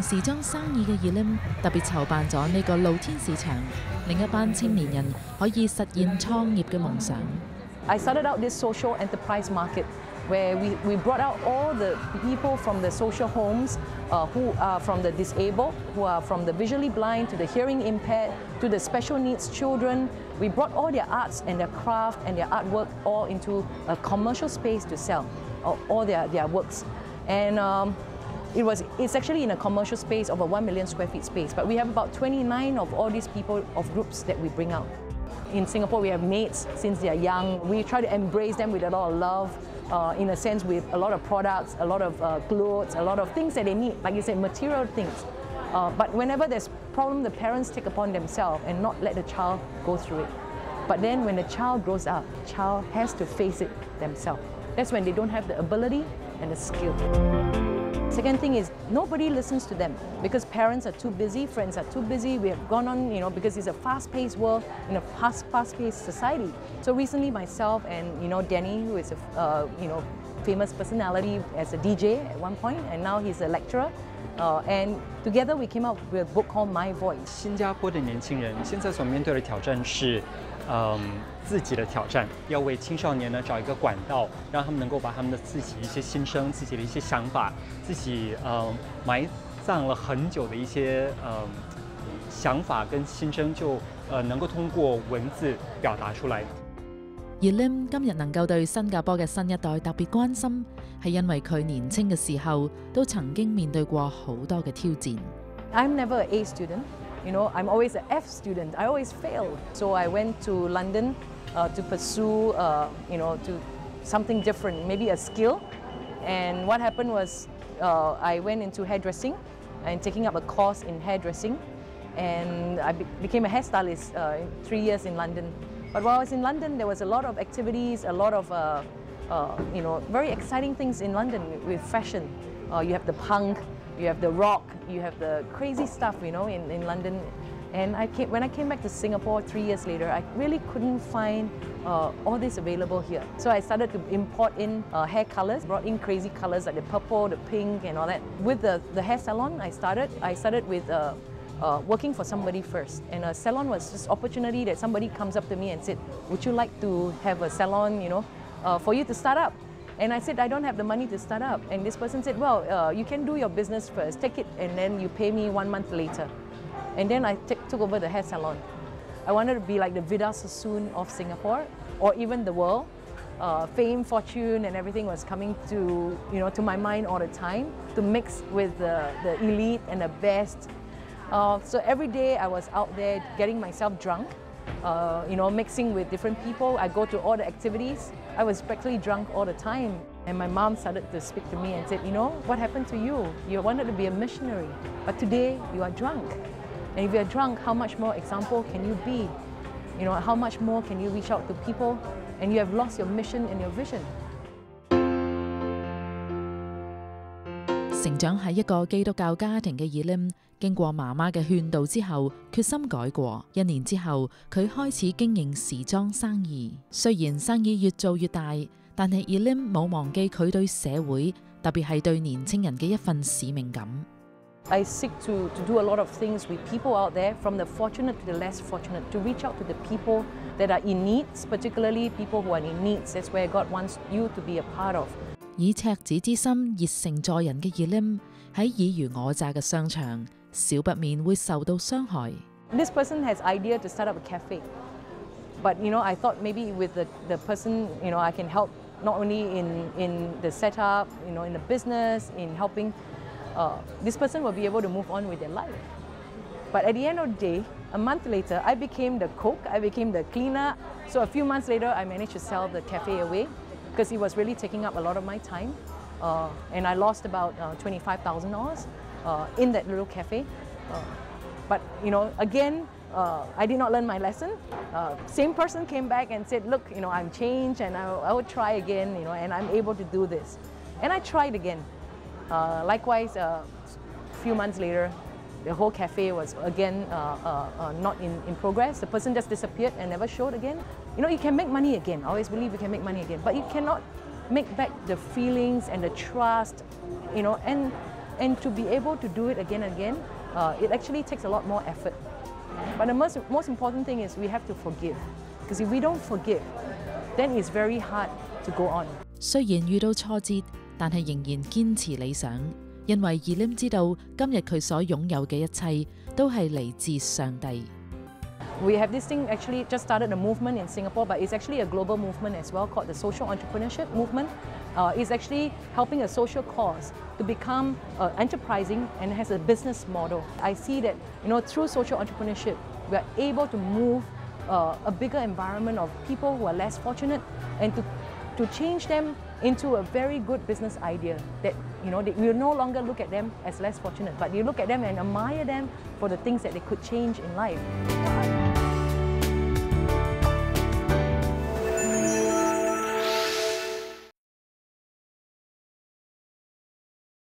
時裝生意嘅 Elim 特別籌辦咗呢個露天市場，令一班青年人可以實現創業嘅夢想。I started out this social enterprise market where we brought out all the people from the social homes who are from the disabled, who are from the visually blind to the hearing impaired to the special needs children. We brought all their arts and their craft and their artwork all into a commercial space to sell all their works. And it's actually in a commercial space of a 1 million square feet space, but we have about 29 of all these people of groups that we bring out. In Singapore, we have mates since they are young. We try to embrace them with a lot of love, in a sense with a lot of products, a lot of clothes, a lot of things that they need, like you said, material things. But whenever there's problem, the parents take upon themselves and not let the child go through it. But then when the child grows up, the child has to face it themselves. That's when they don't have the ability and the skill. Second thing is nobody listens to them because parents are too busy, friends are too busy. We have gone on, because it's a fast-paced world in a fast-paced society. So recently, myself and Danny, who is a famous personality as a DJ at one point, and now he's a lecturer. And together we came up with a book called My Voice. 新加坡的年轻人现在所面对的挑战是，自己的挑战，要为青少年呢找一个管道，让他们能够把他们的自己一些心声、自己的一些想法、自己埋葬了很久的一些想法跟心声，就能够通过文字表達出嚟。Elim 今日能夠對新加坡嘅新一代特別關心，係因為佢年青嘅時候都曾經面對過好多嘅挑戰。I'm never an A student. I'm always an F student. I always failed. So I went to London to pursue, to something different, maybe a skill. And what happened was I went into hairdressing and taking up a course in hairdressing. And I became a hairstylist 3 years in London. But while I was in London, there was a lot of activities, a lot of very exciting things in London with fashion. You have the punk, you have the rock, you have the crazy stuff, in London. And when I came back to Singapore 3 years later, I really couldn't find all this available here. So I started to import in hair colors, brought in crazy colors like the purple, the pink, and all that. With the hair salon, I started with working for somebody first. And a salon was this opportunity that somebody comes up to me and said, would you like to have a salon, for you to start up? And I said, I don't have the money to start up. And this person said, well, you can do your business first, take it, and then you pay me 1 month later. And then I took over the hair salon. I wanted to be like the Vida Sassoon of Singapore, or even the world. Fame, fortune, and everything was coming to, to my mind all the time, to mix with the elite and the best. So every day I was out there getting myself drunk, mixing with different people. I go to all the activities. I was practically drunk all the time. And my mom started to speak to me and said, what happened to you? You wanted to be a missionary, but today you are drunk. And if you're drunk, how much more example can you be? How much more can you reach out to people? And you have lost your mission and your vision. 成長喺一個基督教家庭嘅 Elim， 經過媽媽嘅勸導之後，決心改過。1年之後，佢開始經營時裝生意。雖然生意越做越大，但係 Elim 冇忘記佢對社會，特別係對年青人嘅一份使命感。I seek to do a lot of things with people out there, from the fortunate to the less fortunate, to reach out to the people that are in needs, particularly people who are in needs. That's where God wants you to be a part of. 以赤子之心熱誠助人嘅 Elim 喺爾虞我詐嘅商場，少不免會受到傷害。This person has idea to start up a cafe, but I thought maybe with the person I can help not only in the setup, in the business, in helping. This person will be able to move on with their life. But at the end of the day, a month later, I became the cook, I became the cleaner. So a few months later, I managed to sell the cafe away because it was really taking up a lot of my time. And I lost about $25,000 in that little cafe. But again, I did not learn my lesson. Same person came back and said, look, I'm changed and I would try again, and I'm able to do this. And I tried again. Likewise, a few months later, the whole cafe was again not in progress. The person just disappeared and never showed again. You can make money again. I always believe you can make money again, but you cannot make back the feelings and the trust, and and to be able to do it again and again, it actually takes a lot more effort. But the most important thing is we have to forgive, because if we don't forgive, then it's very hard to go on. 雖然遇到挫折，但係仍然堅持理想，因為 Elim 知道今日佢所擁有嘅一切都係嚟自上帝。We have this thing actually just started a movement in Singapore, but it's actually a global movement as well called the social entrepreneurship movement. It's actually helping a social cause to become enterprising and has a business model. I see that through social entrepreneurship, we are able to move a bigger environment of people who are less fortunate and to change them into a very good business idea that we will no longer look at them as less fortunate, but you look at them and admire them for the things that they could change in life.